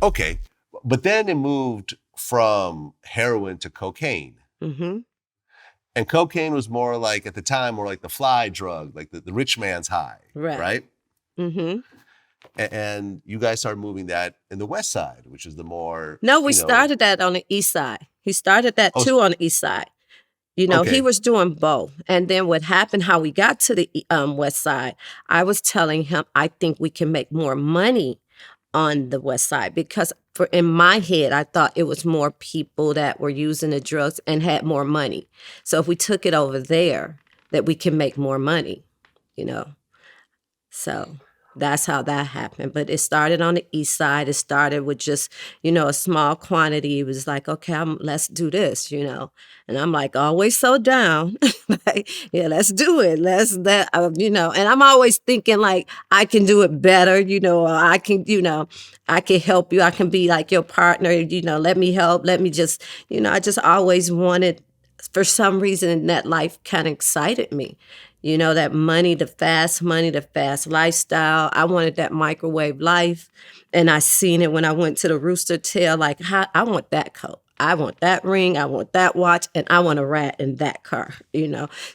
Okay. But then it moved from heroin to cocaine. Mm-hmm. And cocaine was more like, at the time, more like the fly drug, like the rich man's high, Right. right? Mm-hmm. And you guys started moving that in the West Side, which is the more, No, we started that on the east side. He started that oh, too on the east side. He okay. was doing both. And then what happened, how we got to the west side, I was telling him, I think we can make more money on the west side because in my head, I thought it was more people that were using the drugs and had more money. So if we took it over there, that we can make more money, you know. So that's how that happened. But it started on the east side. It started with just, a small quantity. It was like, okay, let's do this. And I'm like always so down. Like, yeah, let's do it. Let's that. And I'm always thinking like I can do it better, or I can help you. I can be like your partner, let me help. Let me just, I just always wanted for some reason that life kind of excited me. That money, the fast lifestyle. I wanted that microwave life. And I seen it when I went to the Rooster Tail. Like, I want that coat. I want that ring. I want that watch. And I want a rat in that car.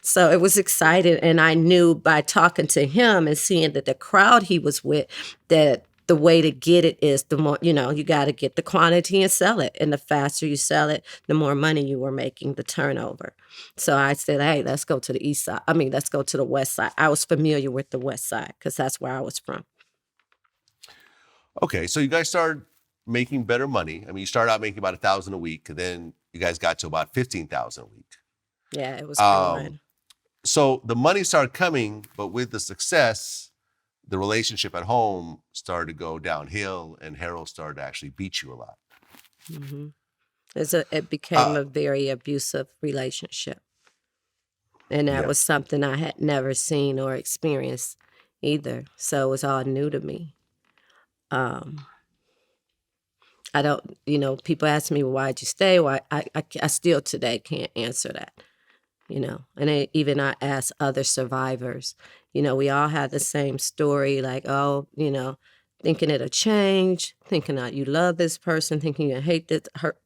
So it was exciting. And I knew by talking to him and seeing that the crowd he was with, that the way to get it is the more, you got to get the quantity and sell it. And the faster you sell it, the more money you were making, the turnover. So I said, hey, let's go to the east side. Let's go to the west side. I was familiar with the west side because that's where I was from. Okay. So you guys started making better money. I mean, you started out making about 1,000 a week, and then you guys got to about 15,000 a week. Yeah, it was Um, growing. so the money started coming, but with the success, the relationship at home started to go downhill, and Harold started to actually beat you a lot. Hmm. It became Uh, a very abusive relationship. And that yeah. was something I had never seen or experienced either. So it was all new to me. Um, I don't, people ask me, why'd you stay? Why? I still today can't answer that. And even I ask other survivors, we all had the same story, like, oh, thinking it'll change, thinking that you love this person, thinking you hate this, hurt,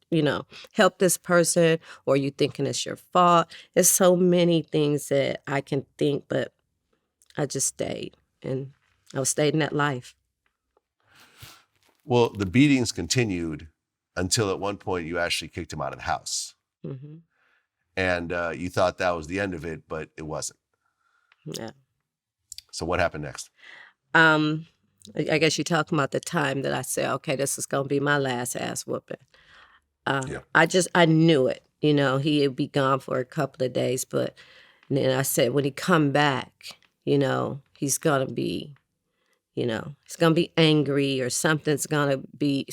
help this person, or you thinking it's your fault. There's so many things that I can think, but I just stayed and I was stayed in that life. Well, the beatings continued until at one point you actually kicked him out of the house. Hmm. And you thought that was the end of it, but it wasn't. Yeah. So what happened next? Um, I guess you're talking about the time that I said, okay, this is going to be my last ass whooping. Yeah. I knew it. He'd be gone for a couple of days, but then I said, when he come back, he's gonna be, he's gonna be angry or something's gonna be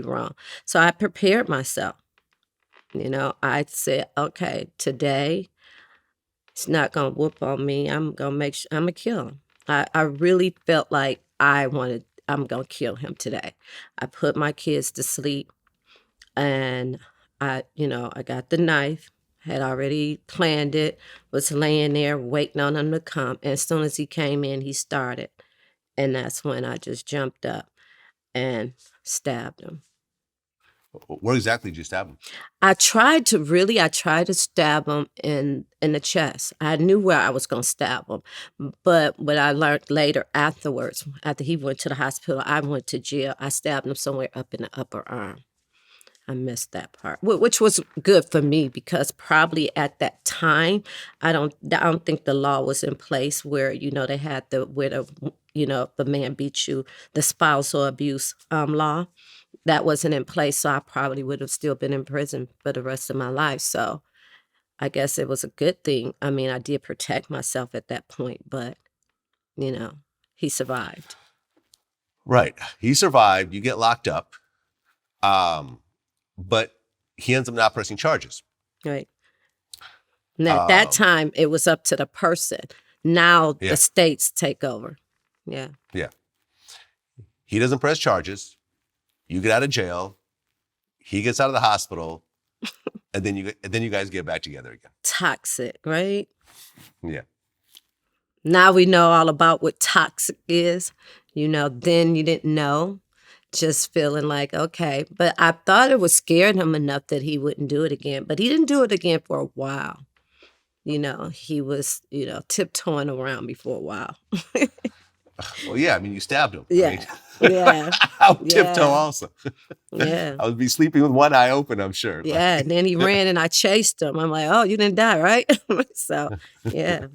wrong. So I prepared myself. I said, okay, today he's not gonna whoop on me. I'm gonna kill him. I really felt like I'm gonna kill him today. I put my kids to sleep. And I got the knife, had already planned it, was laying there waiting on him to come. And as soon as he came in, he started. And that's when I just jumped up and stabbed him. Where exactly did you stab him? I tried to stab him in the chest. I knew where I was going to stab him. But what I learned later afterwards, after he went to the hospital, I went to jail. I stabbed him somewhere up in the upper arm. I missed that part, which was good for me because probably at that time, I don't think the law was in place where they had the man beat you, the spousal abuse law that wasn't in place, so I probably would have still been in prison for the rest of my life. So I guess it was a good thing. I mean, I did protect myself at that point, but you know, he survived. Right. He survived. You get locked up. But he ends up not pressing charges. Right. And at that Um, time, it was up to the person. Now the yeah. states take over. Yeah. Yeah. He doesn't press charges. You get out of jail. He gets out of the hospital. And then you guys get back together again. Toxic, right? Yeah. Now we know all about what toxic is. Then you didn't know. just feeling like, okay. But I thought it was scaring him enough that he wouldn't do it again. But he didn't do it again for a while. He was, tiptoeing around me for a while. Well, yeah, I mean, you stabbed him. Yeah. Yeah. I would Yeah. tiptoe also. Yeah. I would be sleeping with one eye open, I'm sure. Yeah. And then he ran and I chased him. I'm like, oh, you didn't die, right? So, yeah.